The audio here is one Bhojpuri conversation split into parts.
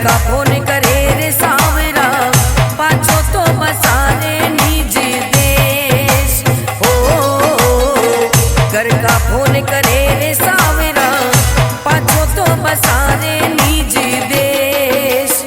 का फोन करे रे सावरा पाछो तो बसारे निज देश हो। घर का फोन करे रे सावरा पाछो तो बसारे निज देश।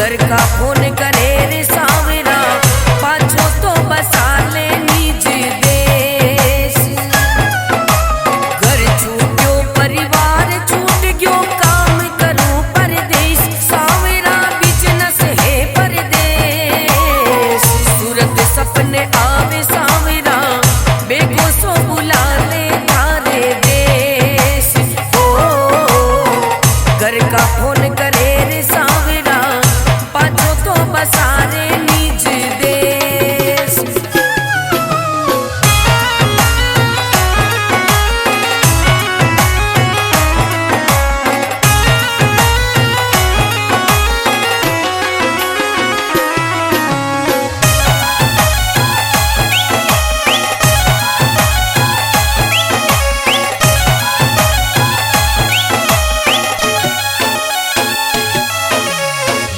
घर का फोन करे रे सावरा पाछो तो बसा ले निज देश। घर छूट्यो परिवार छूट गयो काम करूं परदेश सावरा बिजनेस है परदेश। सूरत सपने आवे सावरा बेगो सो बुला ले थारे देश। घर का फोन करे रे सावरा पाछो तो बसा रे निज देश।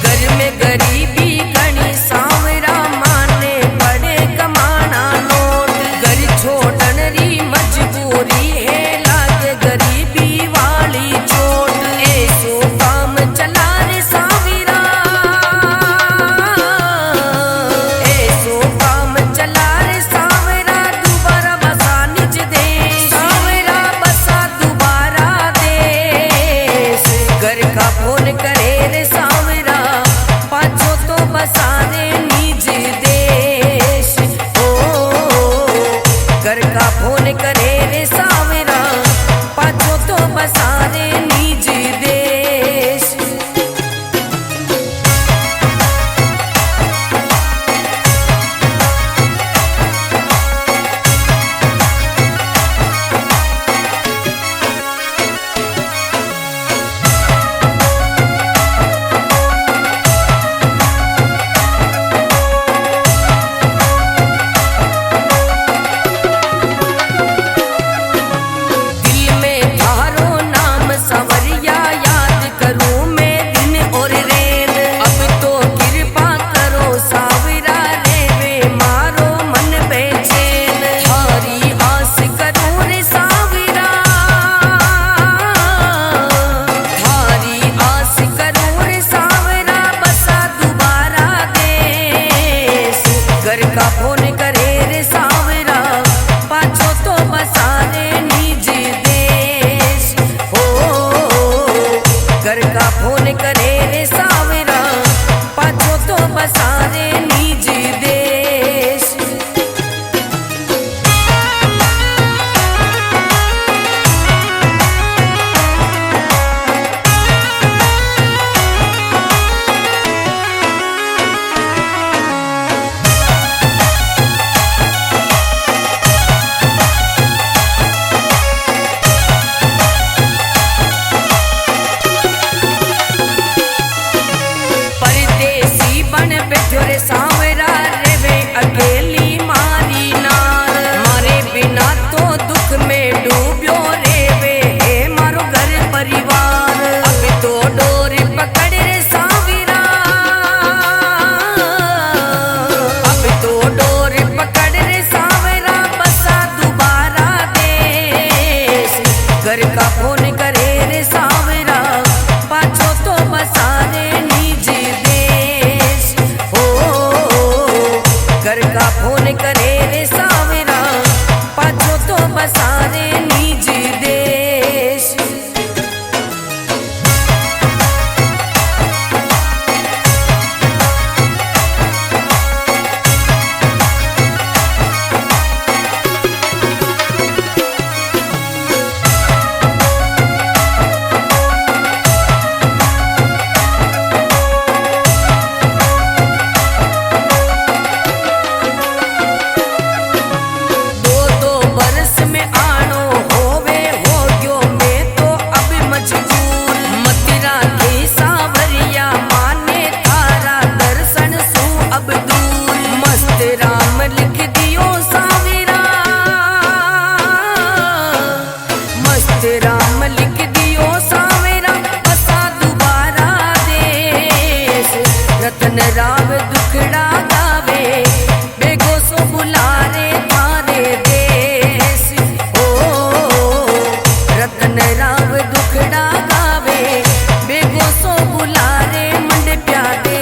घर में गरीबी घनी सावरा माने पड़े कमाना नोट। घर छोड़न री मजबूरी है लागे गरीबी वाली चोट। ऐसो काम चला रे सावरा ऐसो काम चला रे सावरा दोबारा बसा निज देश। सावरा बसा दोबारा देश। घर का फोन करे रे सावरा पाछो तो बसा रे निज देश। घर का फोन करे रे सावरा पाछो तो बसा रे निज देश। दिल में थारो नाम सावरिया याद करूं मैं दिन और रेत। अब तो कृपा करो सावरा रे वे मारो मन बेचैन। थारी आस करूं रे सावरा थारी आस करूं रे सावरा बसा दोबारा देश। घर का फोन करे रे सावरा पाछो तो बसा रे निज देश। घर का फोन करे रे सावरा पाछो तो बसा रे निज देश। परदेसी बन बैठो रे सावरा रे वे अकेली मारी नार। मारे बिना तो दुख में डूब्यो रे वे है मारो घर परिवार। अब तो डोर पकड़ रे सावरा अब तो डोर पकड़ रे सावरा बसा दोबारा देश। घर का फोन करे रे सावरा पाछो तो बसा रे निज देश। घर का फोन करे रे सावरा पाछो तो बसा रे निज देश। दो बरस में आनो होवे हो गयो मैं तो अब मजबूर। मथिरा की सावरिया माने थारा दर्शन सू अब दूर। मस्त राम लिख दियो सावरा मस्त राम लिख दियो सावरा बसा दोबारा देश। रतन राव दुखड़ा गावे बेगो सो बुला रे थारे देश। रतन राव दुखड़ा गावे बेगो सो बुला रे मंड प्यादे।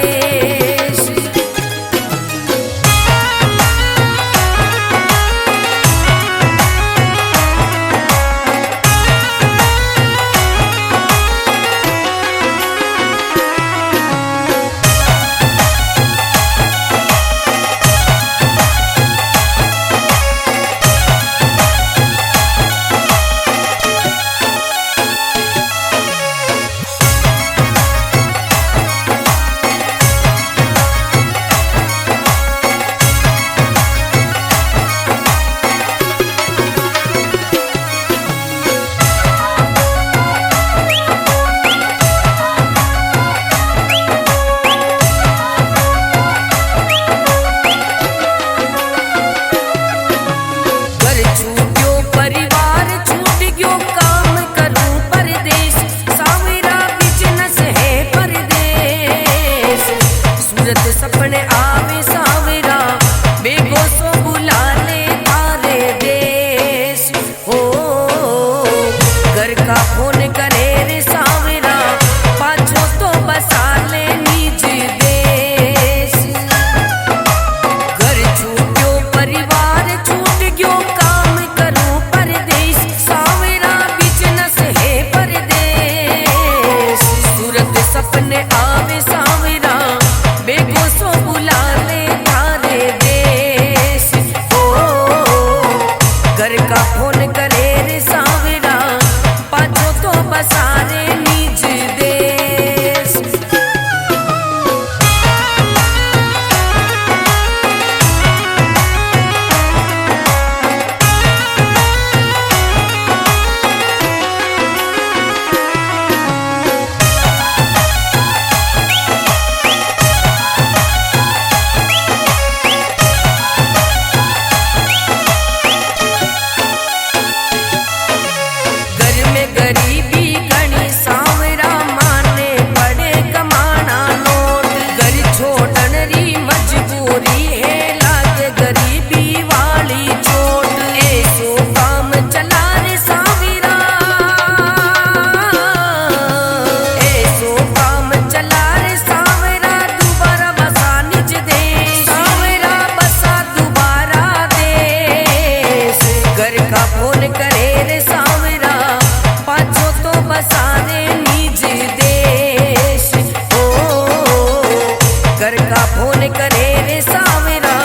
घर का फोन करे रे सावरा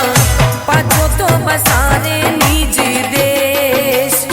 पाछो तो बसारे निज देश।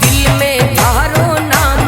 दिल में थारो नाम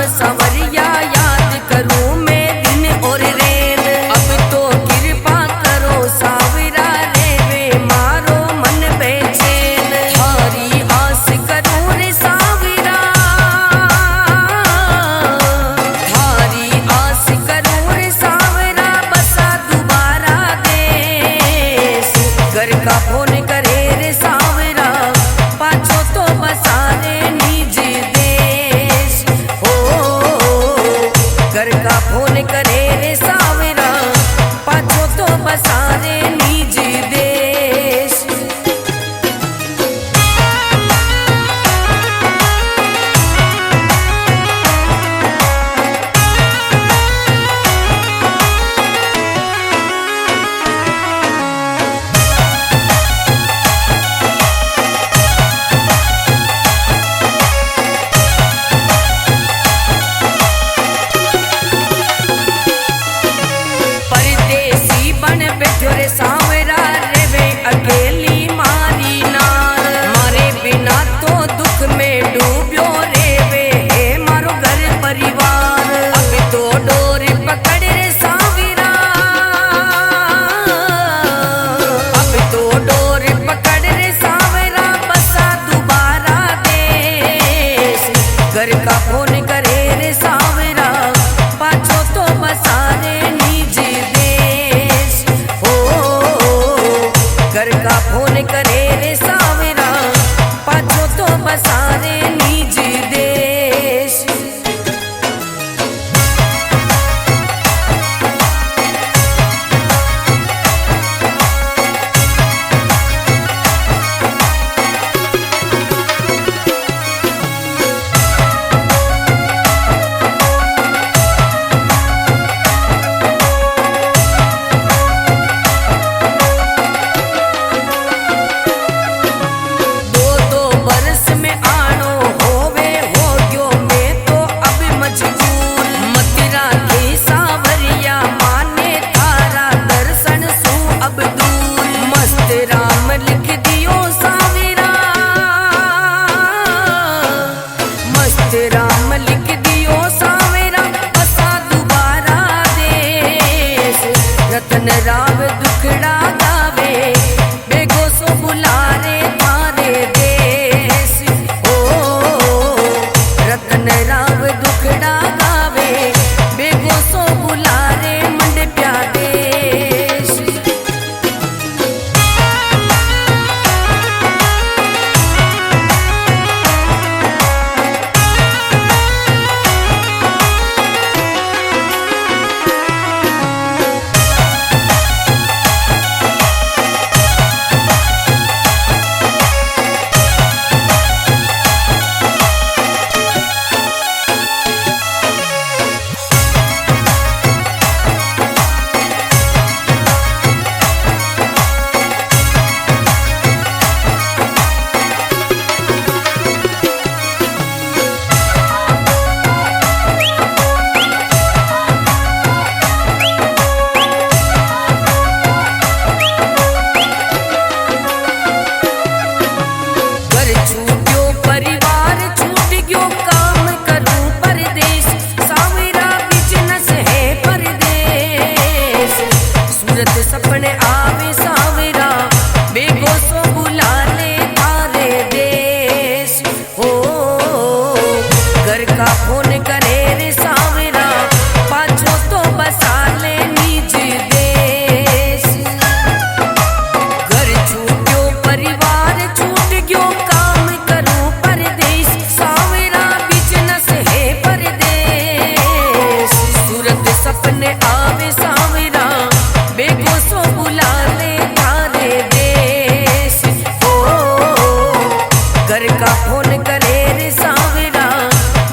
का फोन करे रे सावरा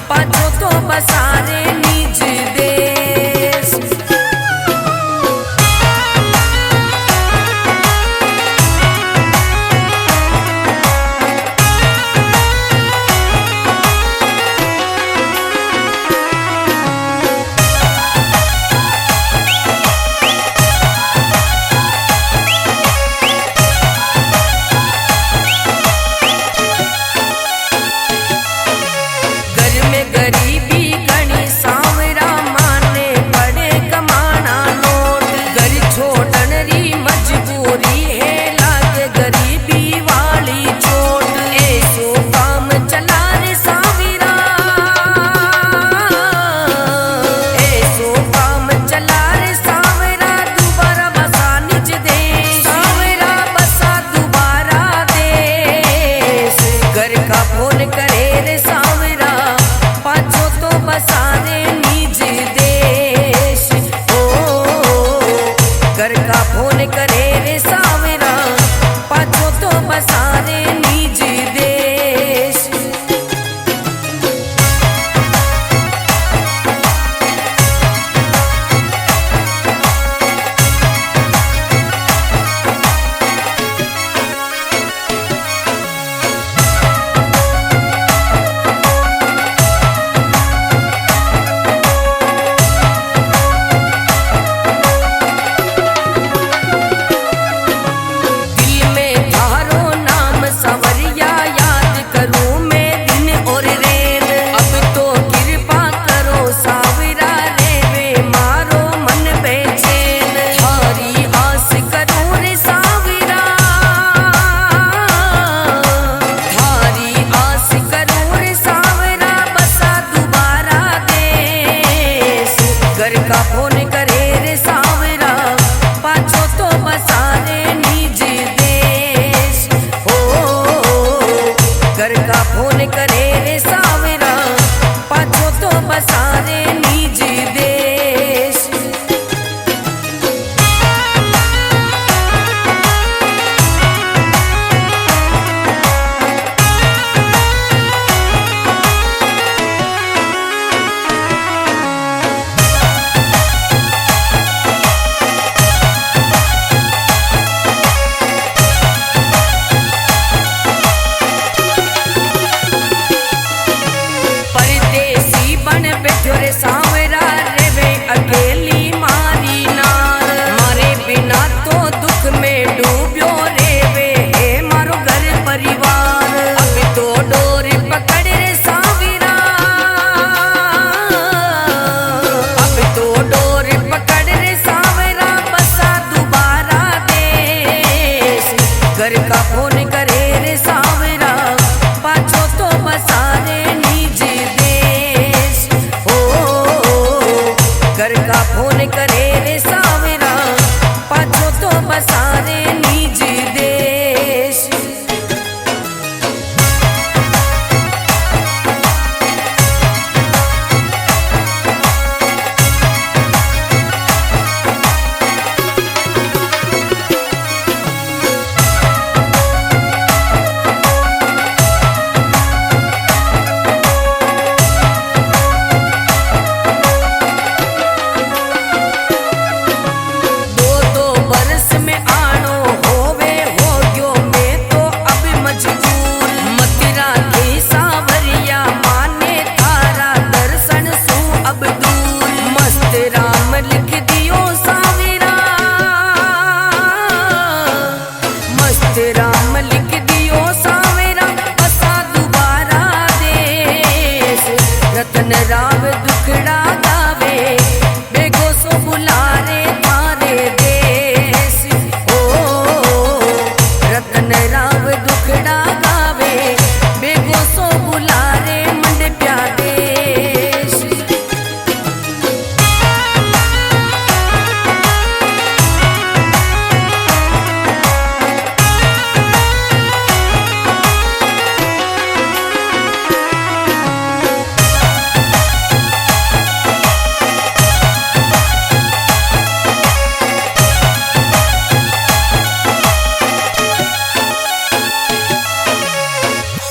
पाछो तो बसारे निज देश। गरीबी घणी सावरा माने पड़े कमाना लोट घर छोड़न री मजबूरी है लागे गरीबी वाली चोट। ऐसो काम चला रे सावरा ऐसो काम चला रे सावरा दोबारा बसा निज देश। सावरा बसा दोबारा देश घर का फोन करे रे सावरा पाछो तो बसारे निज देश। ओ घर का फोन करे रे सावरा पाछो तो बसारे निज देश। घर का फोन करे रे सावरा पाछो तो बसारे निज देश। ओ घर का फोन करे रे सावरा पाछो तो बसा